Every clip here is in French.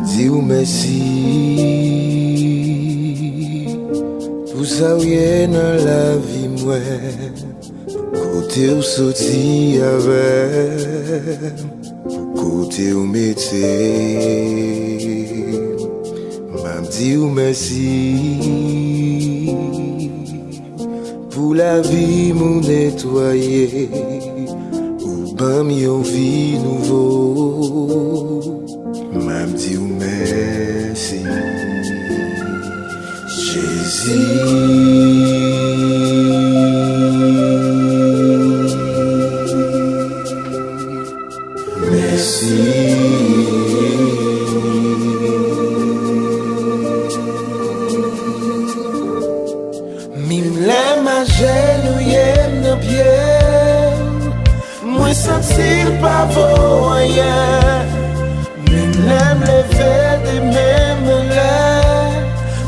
dis ou merci pour ça ou dans la vie moi côté ou sorti avec côté ou métier m'a dit ou merci pour la vie mon nettoyer ou ben yon vie nouveau m'a dit ou merci Jésus Mim lèm a genouillem nan pied Mwen sentir pa voyen Mim lèm leve de même lè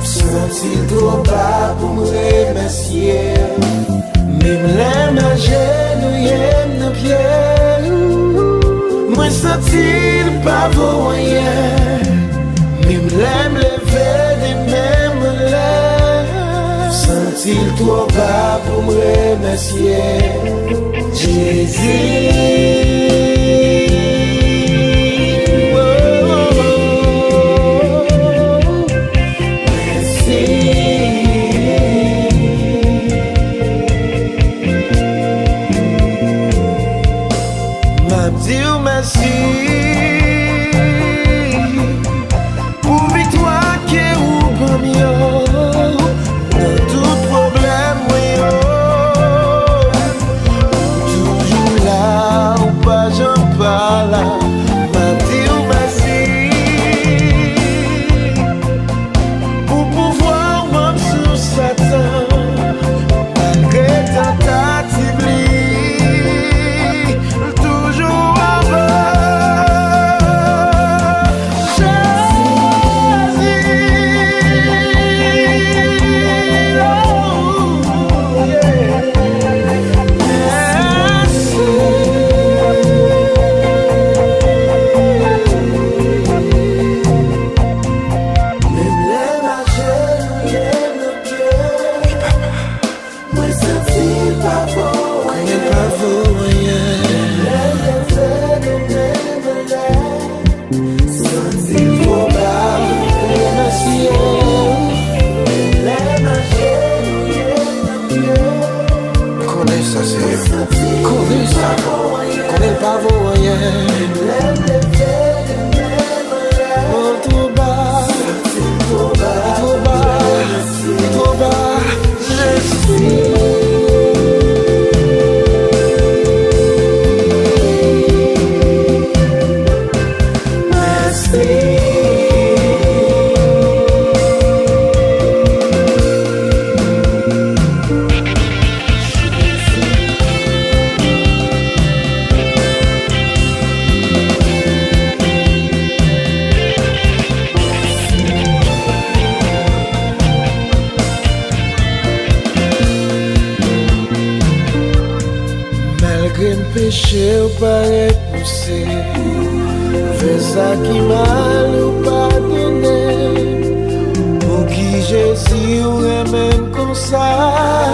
Sentir trop bas pour me remercier Mim lèm a genouillem nan pied Mwen sentir pa voyen Mim lèm leve de même lè Sentir trop bas pour me remercier Jésus Dieu merci pour victoire qui est ou pas mieux dans tout problème oui toujours là ou pas j'en parle Dieu merci pour pouvoir même sous Satan malgré tentative Connais pas vos moyens trop bas, trop bas, je suis Malgré le péché ou paraît poussé Fais ça qui mal ou pardonner Pour qui Jésus ou même comme ça